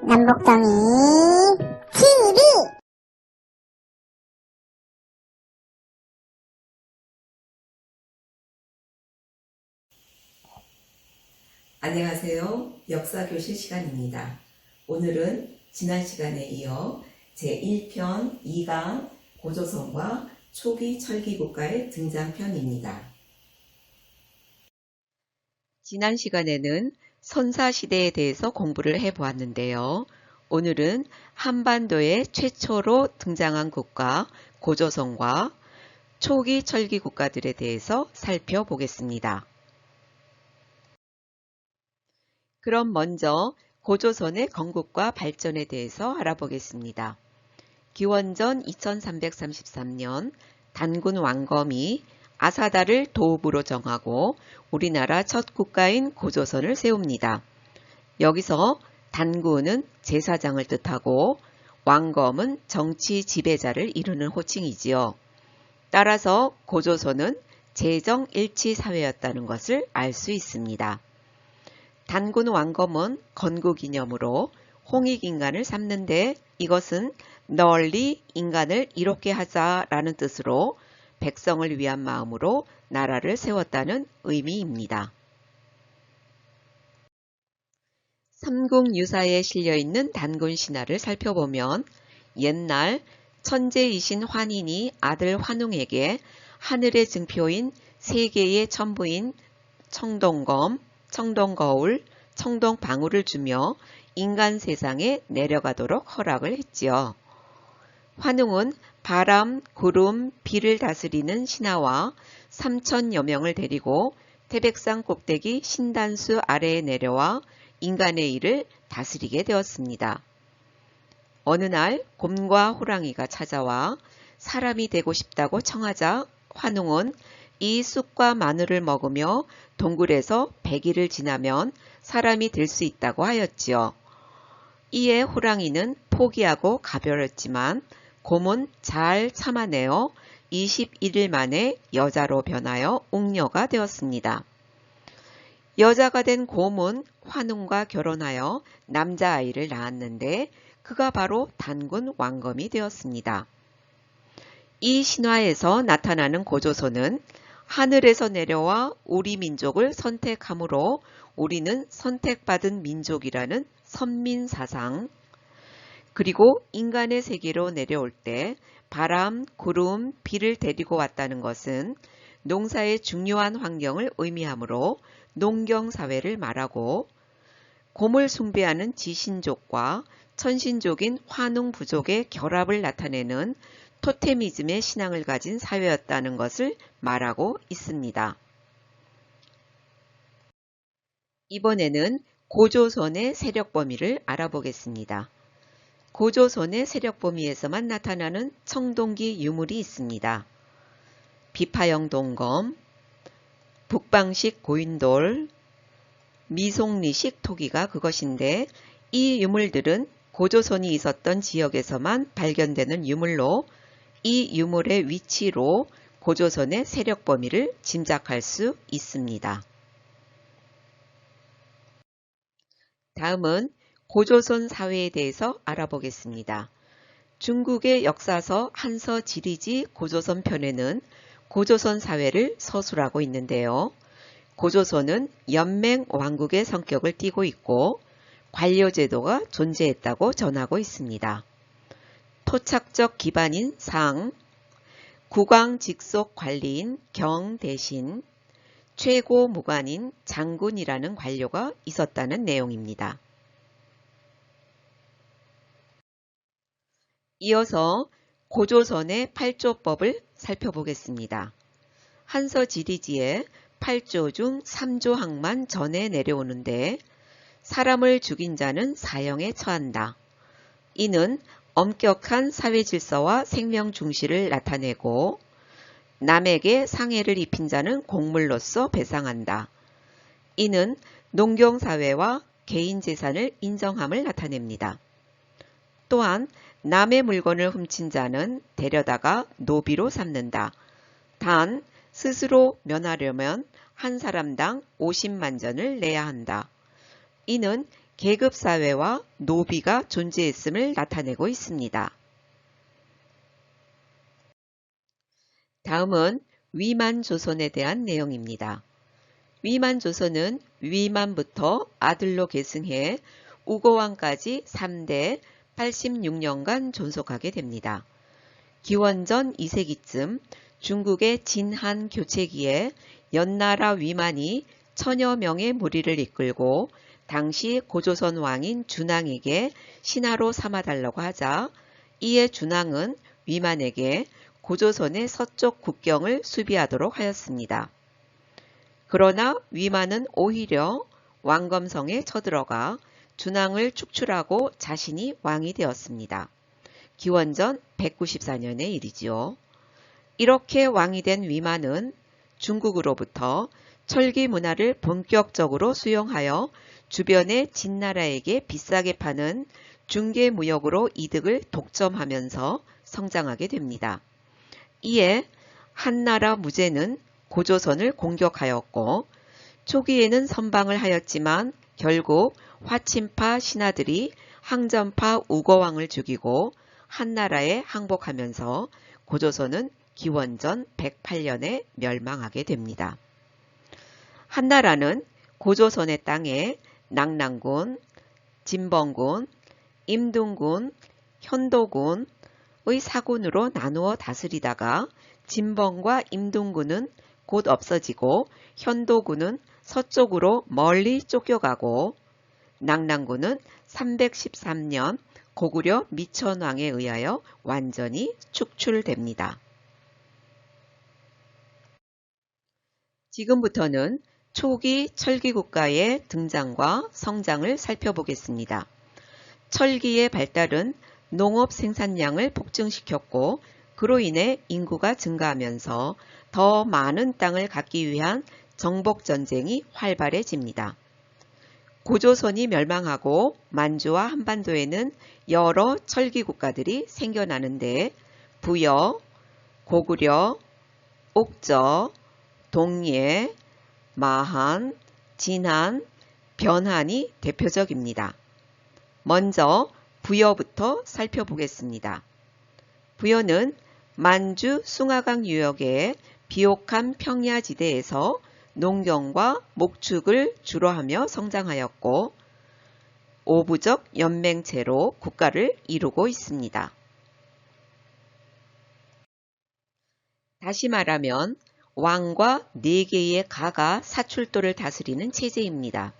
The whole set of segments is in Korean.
남북정이 TV. 안녕하세요. 역사교실 시간입니다. 오늘은 지난 시간에 이어 제1편 2강 고조선과 초기 철기국가의 등장편입니다. 지난 시간에는 선사시대에 대해서 공부를 해보았는데요. 오늘은 한반도에 최초로 등장한 국가 고조선과 초기 철기국가들에 대해서 살펴보겠습니다. 그럼 먼저 고조선의 건국과 발전에 대해서 알아보겠습니다. 기원전 2333년 단군 왕검이 아사다를 도읍으로 정하고 우리나라 첫 국가인 고조선을 세웁니다. 여기서 단군은 제사장을 뜻하고 왕검은 정치 지배자를 이루는 호칭이지요. 따라서 고조선은 재정일치 사회였다는 것을 알 수 있습니다. 단군 왕검은 건국기념으로 홍익인간을 삼는데 이것은 널리 인간을 이롭게 하자라는 뜻으로 백성을 위한 마음으로 나라를 세웠다는 의미입니다. 삼국유사에 실려있는 단군 신화를 살펴보면 옛날 천재이신 환인이 아들 환웅에게 하늘의 증표인 세 개의 천부인 청동검, 청동거울, 청동방울을 주며 인간 세상에 내려가도록 허락을 했지요. 환웅은 바람, 구름, 비를 다스리는 신하와 3천여 명을 데리고 태백산 꼭대기 신단수 아래에 내려와 인간의 일을 다스리게 되었습니다. 어느 날 곰과 호랑이가 찾아와 사람이 되고 싶다고 청하자 환웅은 이 쑥과 마늘을 먹으며 동굴에서 100일을 지나면 사람이 될 수 있다고 하였지요. 이에 호랑이는 포기하고 가버렸지만 곰은 잘 참아내어 21일 만에 여자로 변하여 웅녀가 되었습니다. 여자가 된 곰은 환웅과 결혼하여 남자아이를 낳았는데 그가 바로 단군 왕검이 되었습니다. 이 신화에서 나타나는 고조선은 하늘에서 내려와 우리 민족을 선택함으로 우리는 선택받은 민족이라는 선민사상, 그리고 인간의 세계로 내려올 때 바람, 구름, 비를 데리고 왔다는 것은 농사의 중요한 환경을 의미하므로 농경사회를 말하고 곰을 숭배하는 지신족과 천신족인 환웅부족의 결합을 나타내는 토테미즘의 신앙을 가진 사회였다는 것을 말하고 있습니다. 이번에는 고조선의 세력 범위를 알아보겠습니다. 고조선의 세력 범위에서만 나타나는 청동기 유물이 있습니다. 비파형 동검, 북방식 고인돌, 미송리식 토기가 그것인데 이 유물들은 고조선이 있었던 지역에서만 발견되는 유물로 이 유물의 위치로 고조선의 세력 범위를 짐작할 수 있습니다. 다음은 고조선 사회에 대해서 알아보겠습니다. 중국의 역사서 한서지리지 고조선 편에는 고조선 사회를 서술하고 있는데요. 고조선은 연맹 왕국의 성격을 띠고 있고 관료제도가 존재했다고 전하고 있습니다. 토착적 기반인 상, 국왕 직속 관리인 경 대신, 최고 무관인 장군이라는 관료가 있었다는 내용입니다. 이어서 고조선의 8조법을 살펴보겠습니다. 한서지리지에 8조 중 3조항만 전해 내려오는데 사람을 죽인 자는 사형에 처한다. 이는 엄격한 사회 질서와 생명 중시를 나타내고 남에게 상해를 입힌 자는 공물로서 배상한다. 이는 농경사회와 개인 재산을 인정함을 나타냅니다. 또한 남의 물건을 훔친 자는 데려다가 노비로 삼는다. 단 스스로 면하려면 한 사람당 50만 전을 내야 한다. 이는 계급사회와 노비가 존재했음을 나타내고 있습니다. 다음은 위만조선에 대한 내용입니다. 위만조선은 위만부터 아들로 계승해 우고왕까지 3대 86년간 존속하게 됩니다. 기원전 2세기쯤 중국의 진한 교체기에 연나라 위만이 천여 명의 무리를 이끌고 당시 고조선 왕인 준왕에게 신하로 삼아달라고 하자 이에 준왕은 위만에게 고조선의 서쪽 국경을 수비하도록 하였습니다. 그러나 위만은 오히려 왕검성에 쳐들어가 준왕을 축출하고 자신이 왕이 되었습니다. 기원전 194년의 일이지요. 이렇게 왕이 된 위만은 중국으로부터 철기 문화를 본격적으로 수용하여 주변의 진나라에게 비싸게 파는 중개무역으로 이득을 독점하면서 성장하게 됩니다. 이에 한나라 무제는 고조선을 공격하였고 초기에는 선방을 하였지만 결국 화친파 신하들이 항전파 우거왕을 죽이고 한나라에 항복하면서 고조선은 기원전 108년에 멸망하게 됩니다. 한나라는 고조선의 땅에 낙랑군, 진번군, 임둥군, 현도군의 사군으로 나누어 다스리다가 진번과 임둥군은 곧 없어지고 현도군은 서쪽으로 멀리 쫓겨가고 낙랑군은 313년 고구려 미천왕에 의하여 완전히 축출됩니다. 지금부터는 초기 철기국가의 등장과 성장을 살펴보겠습니다. 철기의 발달은 농업 생산량을 폭증시켰고 그로 인해 인구가 증가하면서 더 많은 땅을 갖기 위한 정복전쟁이 활발해집니다. 고조선이 멸망하고 만주와 한반도에는 여러 철기국가들이 생겨나는데 부여, 고구려, 옥저, 동예, 마한, 진한, 변한이 대표적입니다. 먼저 부여부터 살펴보겠습니다. 부여는 만주 숭화강 유역의 비옥한 평야지대에서 농경과 목축을 주로 하며 성장하였고 오부적 연맹체로 국가를 이루고 있습니다. 다시 말하면 왕과 4개의 가가 사출도를 다스리는 체제입니다.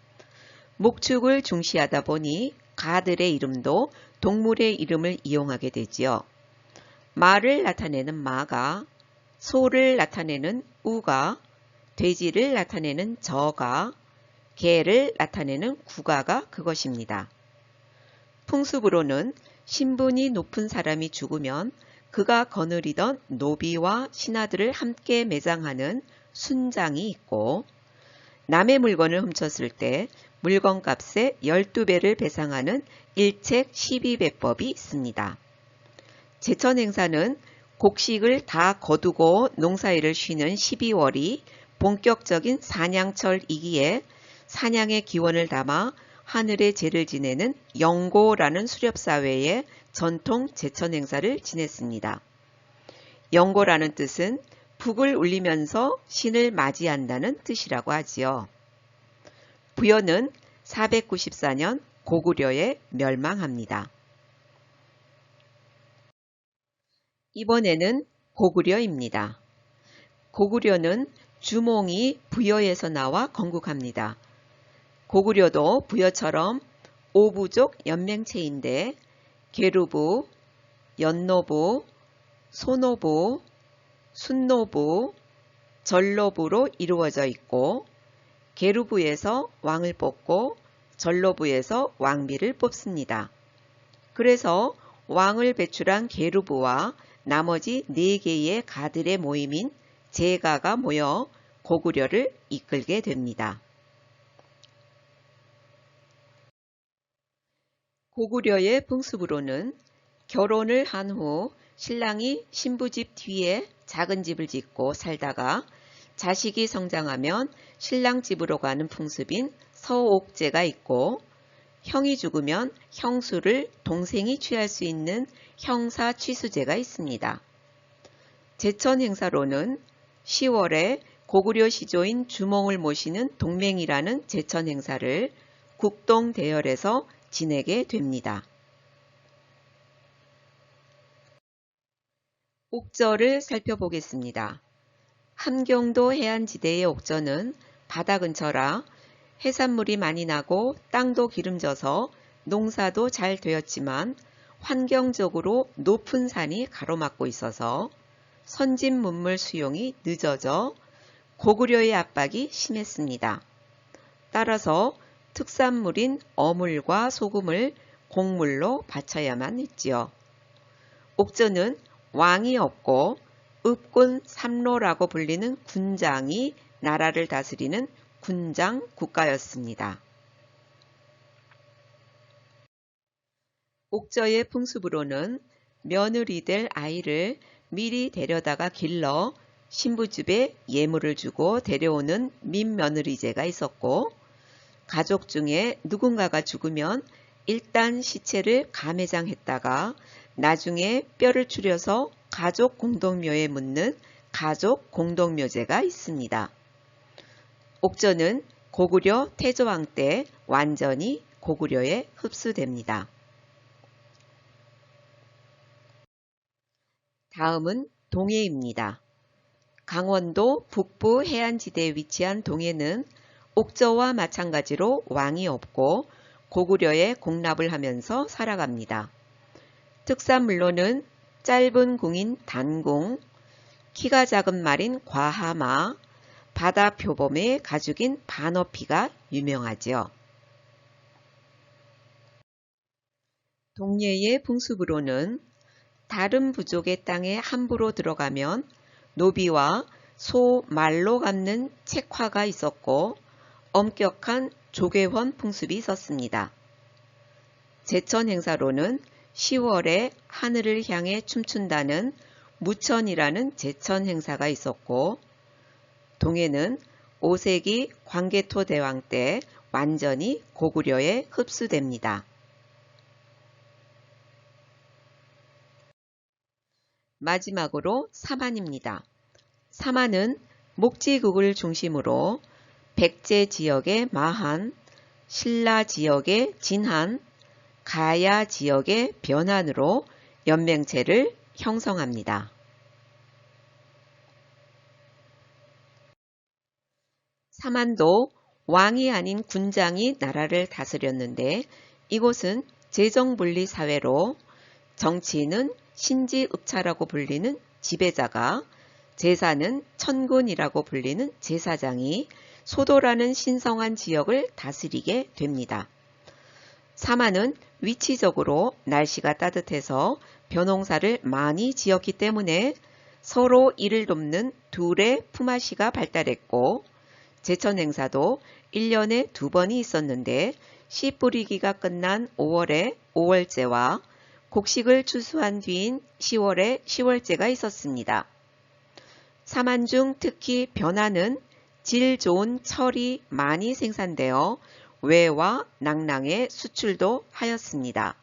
목축을 중시하다 보니 가들의 이름도 동물의 이름을 이용하게 되지요. 말을 나타내는 마가, 소를 나타내는 우가, 돼지를 나타내는 저가, 개를 나타내는 구가가 그것입니다. 풍습으로는 신분이 높은 사람이 죽으면 그가 거느리던 노비와 신하들을 함께 매장하는 순장이 있고 남의 물건을 훔쳤을 때 물건값의 12배를 배상하는 일책 12배법이 있습니다. 제천행사는 곡식을 다 거두고 농사일을 쉬는 12월이 본격적인 사냥철이기에 사냥의 기원을 담아 하늘의 제를 지내는 영고라는 수렵사회의 전통 제천행사를 지냈습니다. 영고라는 뜻은 북을 울리면서 신을 맞이한다는 뜻이라고 하지요. 부여는 494년 고구려에 멸망합니다. 이번에는 고구려입니다. 고구려는 주몽이 부여에서 나와 건국합니다. 고구려도 부여처럼 오부족 연맹체인데 계루부, 연노부, 소노부, 순노부, 전로부로 이루어져 있고 계루부에서 왕을 뽑고 전로부에서 왕비를 뽑습니다. 그래서 왕을 배출한 계루부와 나머지 4개의 가들의 모임인 제가가 모여 고구려를 이끌게 됩니다. 고구려의 풍습으로는 결혼을 한 후 신랑이 신부집 뒤에 작은 집을 짓고 살다가 자식이 성장하면 신랑 집으로 가는 풍습인 서옥제가 있고 형이 죽으면 형수를 동생이 취할 수 있는 형사 취수제가 있습니다. 제천 행사로는 10월에 고구려 시조인 주몽을 모시는 동맹이라는 제천 행사를 국동 대열에서 지내게 됩니다. 옥저를 살펴보겠습니다. 함경도 해안지대의 옥저는 바다 근처라 해산물이 많이 나고 땅도 기름져서 농사도 잘 되었지만 환경적으로 높은 산이 가로막고 있어서 선진 문물 수용이 늦어져 고구려의 압박이 심했습니다. 따라서 특산물인 어물과 소금을 곡물로 바쳐야만 했지요. 옥저는 왕이 없고 읍군 삼로라고 불리는 군장이 나라를 다스리는 군장 국가였습니다. 옥저의 풍습으로는 며느리 될 아이를 미리 데려다가 길러 신부집에 예물을 주고 데려오는 민며느리제가 있었고, 가족 중에 누군가가 죽으면 일단 시체를 가매장했다가 나중에 뼈를 추려서 가족 공동묘에 묻는 가족 공동묘제가 있습니다. 옥저는 고구려 태조왕 때 완전히 고구려에 흡수됩니다. 다음은 동해입니다. 강원도 북부 해안지대에 위치한 동해는 옥저와 마찬가지로 왕이 없고 고구려에 공납을 하면서 살아갑니다. 특산물로는 짧은 궁인 단궁, 키가 작은 말인 과하마, 바다 표범의 가죽인 반어피가 유명하지요. 동해의 풍습으로는 다른 부족의 땅에 함부로 들어가면 노비와 소, 말로 갚는 책화가 있었고 엄격한 조계원 풍습이 있었습니다. 제천 행사로는 10월에 하늘을 향해 춤춘다는 무천이라는 제천 행사가 있었고, 동해는 5세기 광개토 대왕 때 완전히 고구려에 흡수됩니다. 마지막으로 삼안입니다. 삼안은 목지국을 중심으로 백제 지역의 마한, 신라 지역의 진한, 가야 지역의 변한으로 연맹체를 형성합니다. 삼안도 왕이 아닌 군장이 나라를 다스렸는데 이곳은 재정분리 사회로 정치인은 신지읍차라고 불리는 지배자가, 제사는 천군이라고 불리는 제사장이 소도라는 신성한 지역을 다스리게 됩니다. 삼안은 위치적으로 날씨가 따뜻해서 벼농사를 많이 지었기 때문에 서로 이를 돕는 둘의 품앗이가 발달했고, 제천 행사도 1년에 2번이 있었는데 씨 뿌리기가 끝난 5월에 5월제와 곡식을 추수한 뒤인 10월에 10월제가 있었습니다. 삼안 중 특히 변화는 질 좋은 철이 많이 생산되어 외와 낭랑에 수출도 하였습니다.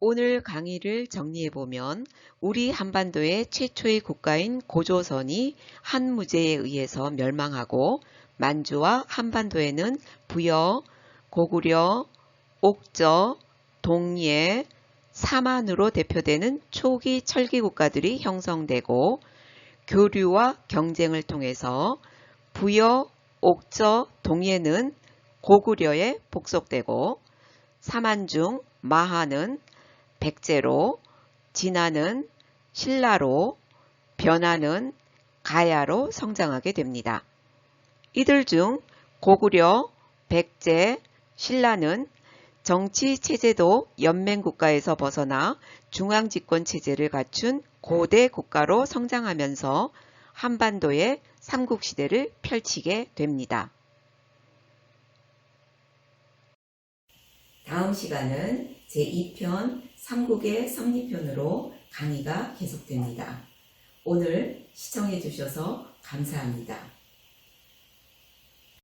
오늘 강의를 정리해보면 우리 한반도의 최초의 국가인 고조선이 한무제에 의해서 멸망하고 만주와 한반도에는 부여, 고구려, 옥저, 동예, 삼안으로 대표되는 초기 철기 국가들이 형성되고 교류와 경쟁을 통해서 부여, 옥저, 동예는 고구려에 복속되고 삼안 중 마하는 백제로, 진하는 신라로, 변하는 가야로 성장하게 됩니다. 이들 중 고구려, 백제, 신라는 정치 체제도 연맹국가에서 벗어나 중앙집권 체제를 갖춘 고대 국가로 성장하면서 한반도의 삼국시대를 펼치게 됩니다. 다음 시간은 제2편 삼국의 성리편으로 강의가 계속됩니다. 오늘 시청해 주셔서 감사합니다.